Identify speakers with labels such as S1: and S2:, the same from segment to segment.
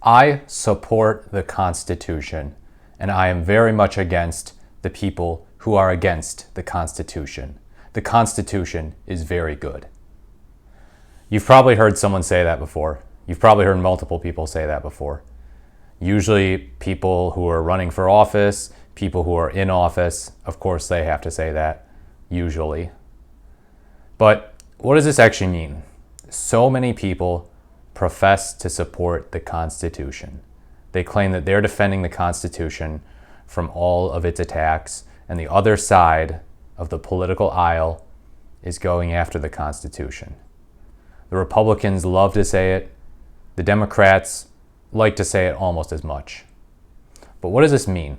S1: I support the Constitution, and I am very much against the people who are against the Constitution. The Constitution is very good. You've probably heard someone say that before. You've probably heard multiple people say that before. Usually people who are running for office, people who are in office, of course they have to say that, usually. But what does this actually mean? So many people profess to support the Constitution. They claim that they're defending the Constitution from all of its attacks, and the other side of the political aisle is going after the Constitution. The Republicans love to say it. The Democrats like to say it almost as much. But what does this mean?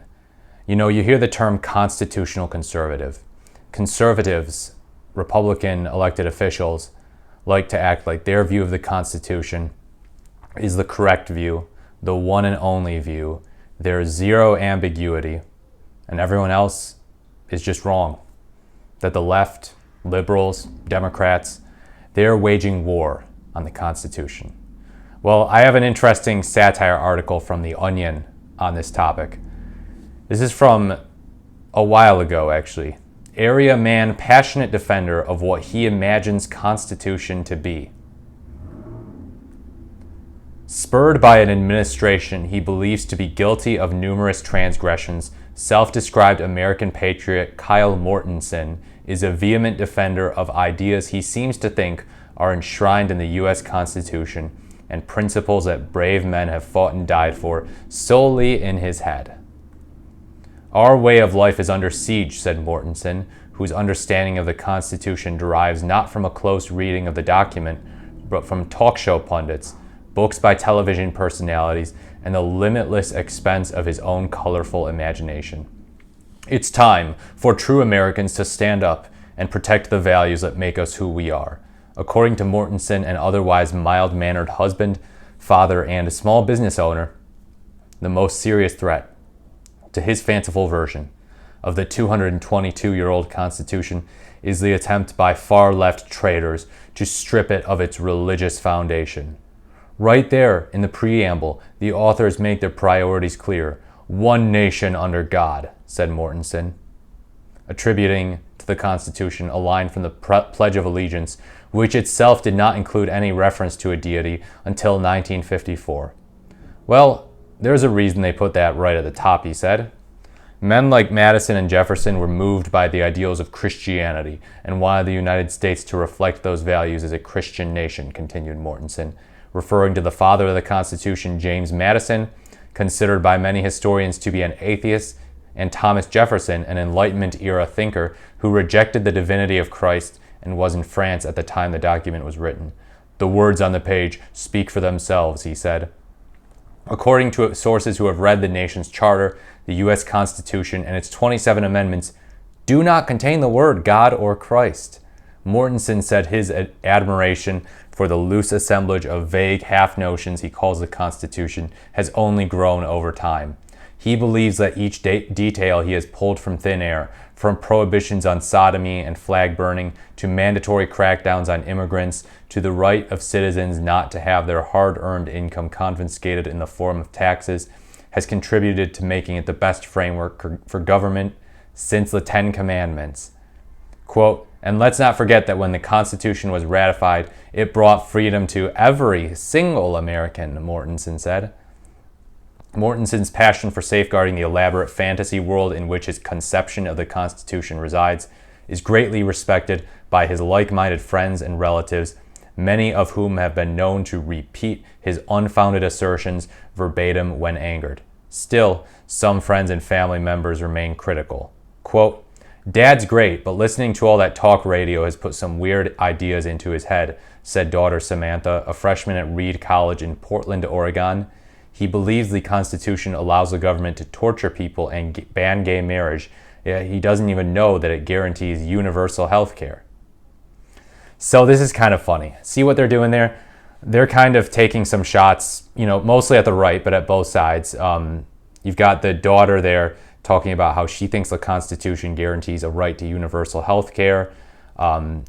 S1: You hear the term constitutional conservative. Conservatives, Republican elected officials, like to act like their view of the Constitution is the correct view, the one and only view. There's zero ambiguity, and everyone else is just wrong. That the left, liberals, Democrats, they're waging war on the Constitution. Well, I have an interesting satire article from The Onion on this topic. This is from a while ago, actually. Area man passionate defender of what he imagines Constitution to be. Spurred by an administration he believes to be guilty of numerous transgressions, self-described American patriot Kyle Mortensen is a vehement defender of ideas he seems to think are enshrined in the U.S. Constitution and principles that brave men have fought and died for solely in his head. Our way of life is under siege, said Mortensen, whose understanding of the Constitution derives not from a close reading of the document, but from talk show pundits, books by television personalities, and the limitless expense of his own colorful imagination. It's time for true Americans to stand up and protect the values that make us who we are. According to Mortensen, an otherwise mild-mannered husband, father, and a small business owner, the most serious threat to his fanciful version of the 222-year-old Constitution is the attempt by far-left traitors to strip it of its religious foundation. Right there in the preamble, the authors make their priorities clear. One nation under God, said Mortensen, attributing to the Constitution a line from the Pledge of Allegiance, which itself did not include any reference to a deity until 1954. Well, there's a reason they put that right at the top, he said. Men like Madison and Jefferson were moved by the ideals of Christianity and wanted the United States to reflect those values as a Christian nation, continued Mortensen, referring to the father of the Constitution, James Madison, considered by many historians to be an atheist, and Thomas Jefferson, an Enlightenment-era thinker who rejected the divinity of Christ and was in France at the time the document was written. The words on the page speak for themselves, he said. According to sources who have read the nation's charter, the U.S. Constitution and its 27 amendments do not contain the word God or Christ. Mortensen said his admiration for the loose assemblage of vague half-notions he calls the Constitution has only grown over time. He believes that each detail he has pulled from thin air, from prohibitions on sodomy and flag burning to mandatory crackdowns on immigrants to the right of citizens not to have their hard-earned income confiscated in the form of taxes, has contributed to making it the best framework for government since the Ten Commandments. Quote, and let's not forget that when the Constitution was ratified, it brought freedom to every single American, Mortensen said. Mortensen's passion for safeguarding the elaborate fantasy world in which his conception of the Constitution resides is greatly respected by his like-minded friends and relatives, many of whom have been known to repeat his unfounded assertions verbatim when angered. Still, some friends and family members remain critical. Quote, Dad's great, but listening to all that talk radio has put some weird ideas into his head, said daughter Samantha, a freshman at Reed College in Portland, Oregon. He believes the Constitution allows the government to torture people and ban gay marriage, yet he doesn't even know that it guarantees universal health care. So this is kind of funny. See what they're doing there? They're kind of taking some shots, mostly at the right, but at both sides. You've got the daughter there talking about how she thinks the Constitution guarantees a right to universal health care.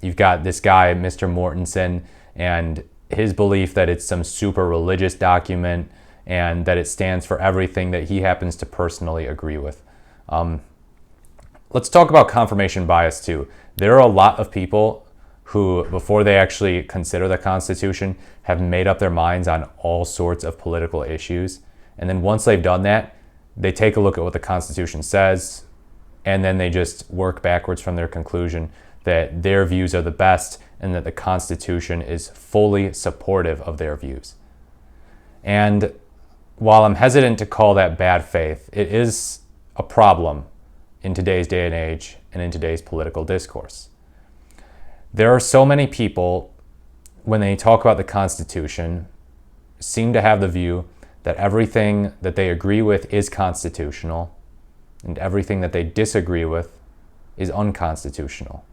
S1: You've got this guy, Mr. Mortensen, and his belief that it's some super religious document. and that it stands for everything that he happens to personally agree with. Let's talk about confirmation bias too. There are a lot of people who, before they actually consider the Constitution, have made up their minds on all sorts of political issues. And then once they've done that, they take a look at what the Constitution says, and then they just work backwards from their conclusion that their views are the best and that the Constitution is fully supportive of their views. And while I'm hesitant to call that bad faith, it is a problem in today's day and age and in today's political discourse. There are so many people, when they talk about the Constitution, seem to have the view that everything that they agree with is constitutional and everything that they disagree with is unconstitutional.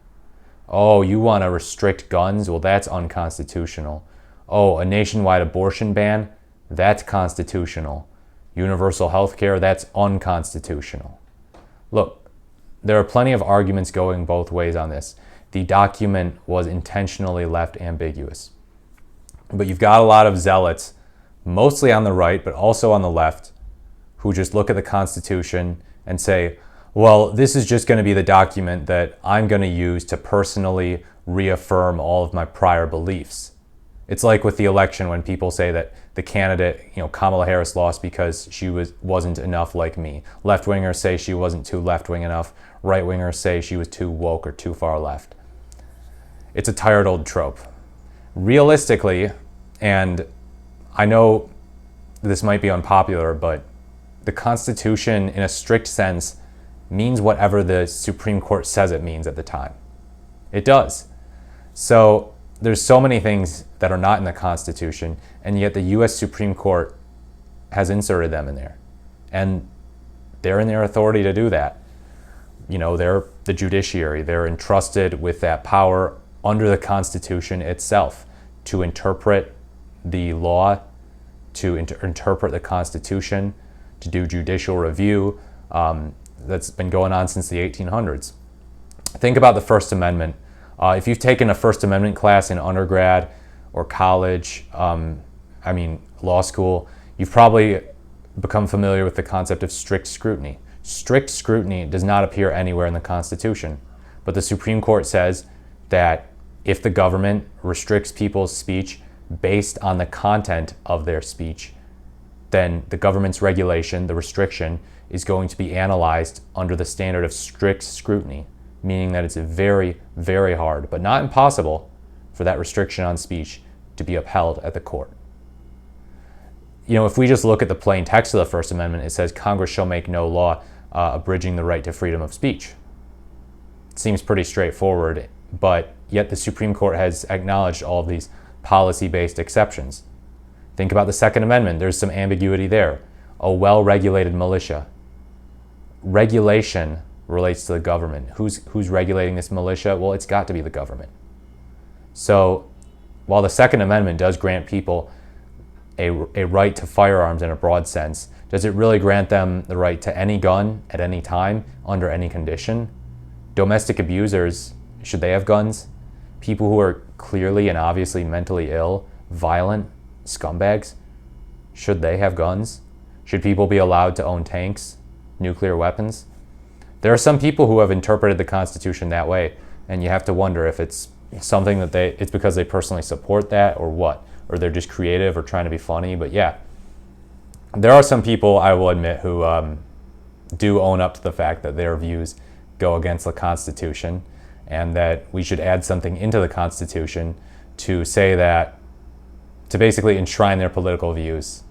S1: Oh, you want to restrict guns? Well, that's unconstitutional. Oh, a nationwide abortion ban? That's constitutional. Universal health care? That's unconstitutional. Look, there are plenty of arguments going both ways on this. The document was intentionally left ambiguous. But you've got a lot of zealots, mostly on the right, but also on the left, who just look at the Constitution and say, well, this is just going to be the document that I'm going to use to personally reaffirm all of my prior beliefs. It's like with the election when people say that the candidate, Kamala Harris lost because she wasn't enough like me. Left-wingers say she wasn't too left-wing enough. Right-wingers say she was too woke or too far left. It's a tired old trope. Realistically, and I know this might be unpopular, but the Constitution, in a strict sense, means whatever the Supreme Court says it means at the time. It does. So there's so many things that are not in the Constitution, and yet the U.S. Supreme Court has inserted them in there. And they're in their authority to do that. They're the judiciary. They're entrusted with that power under the Constitution itself to interpret the law, to interpret the Constitution, to do judicial review. That's been going on since the 1800s. Think about the First Amendment. If you've taken a First Amendment class in undergrad or college, law school, you've probably become familiar with the concept of strict scrutiny. Strict scrutiny does not appear anywhere in the Constitution, but the Supreme Court says that if the government restricts people's speech based on the content of their speech, then the government's regulation, the restriction, is going to be analyzed under the standard of strict scrutiny, meaning that it's very, very hard, but not impossible, for that restriction on speech to be upheld at the court. If we just look at the plain text of the First Amendment, it says Congress shall make no law abridging the right to freedom of speech. It seems pretty straightforward, but yet the Supreme Court has acknowledged all of these policy-based exceptions. Think about the Second Amendment. There's some ambiguity there. A well-regulated militia. Regulation relates to the government. Who's regulating this militia? Well, it's got to be the government. So while the Second Amendment does grant people a right to firearms in a broad sense, does it really grant them the right to any gun at any time under any condition? Domestic abusers, should they have guns? People who are clearly and obviously mentally ill, violent, scumbags, should they have guns? Should people be allowed to own tanks, nuclear weapons? There are some people who have interpreted the Constitution that way, and you have to wonder if it's something that it's because they personally support that or what, or they're just creative or trying to be funny. But yeah, there are some people, I will admit, who do own up to the fact that their views go against the Constitution, and that we should add something into the Constitution to say that, to basically enshrine their political views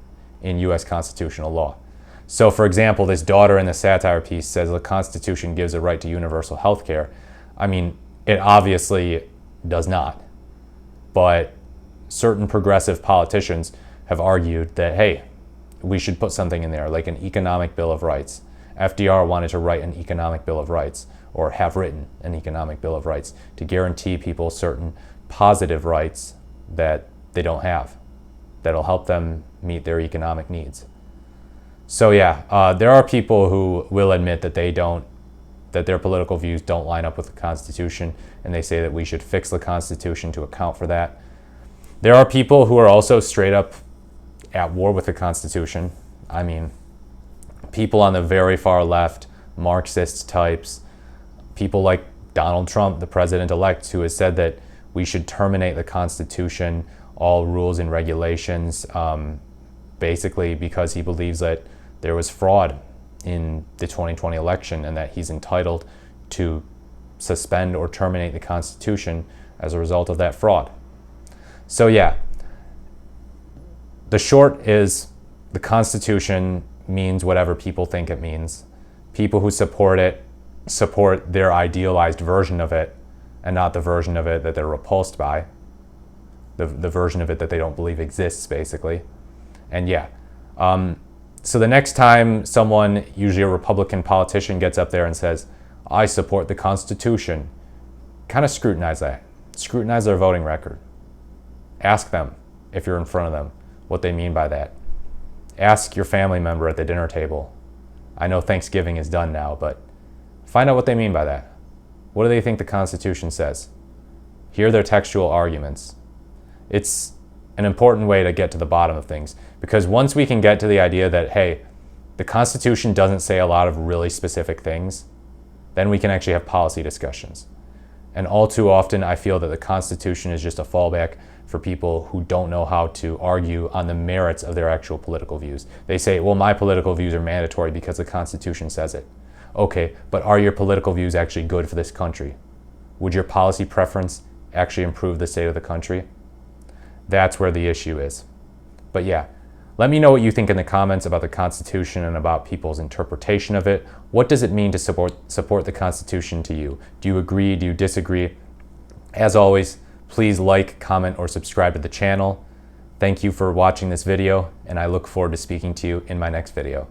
S1: in U.S. constitutional law. So, for example, this daughter in the satire piece says the Constitution gives a right to universal health care. It obviously does not. But certain progressive politicians have argued that, hey, we should put something in there, like an economic bill of rights. FDR wanted to write an economic bill of rights, or have written an economic bill of rights, to guarantee people certain positive rights that they don't have, that'll help them meet their economic needs. So yeah, there are people who will admit that that their political views don't line up with the Constitution, and they say that we should fix the Constitution to account for that. There are people who are also straight up at war with the Constitution. I mean, people on the very far left, Marxist types, people like Donald Trump, the president-elect, who has said that we should terminate the Constitution, all rules and regulations, basically because he believes that there was fraud in the 2020 election and that he's entitled to suspend or terminate the Constitution as a result of that fraud. So yeah, the short is the Constitution means whatever people think it means. People who support it support their idealized version of it and not the version of it that they're repulsed by, the version of it that they don't believe exists, basically. And yeah, so the next time someone, usually a Republican politician, gets up there and says, I support the Constitution, kind of scrutinize that. Scrutinize their voting record. Ask them, if you're in front of them, what they mean by that. Ask your family member at the dinner table. I know Thanksgiving is done now, but find out what they mean by that. What do they think the Constitution says? Hear their textual arguments. It's an important way to get to the bottom of things, because once we can get to the idea that, hey, the Constitution doesn't say a lot of really specific things, then we can actually have policy discussions. And all too often, I feel that the Constitution is just a fallback for people who don't know how to argue on the merits of their actual political views. They say, well, my political views are mandatory because the Constitution says it. Okay, but are your political views actually good for this country? Would your policy preference actually improve the state of the country? That's where the issue is. But yeah, let me know what you think in the comments about the Constitution and about people's interpretation of it. What does it mean to support the Constitution to you? Do you agree? Do you disagree? As always, please like, comment, or subscribe to the channel. Thank you for watching this video, and I look forward to speaking to you in my next video.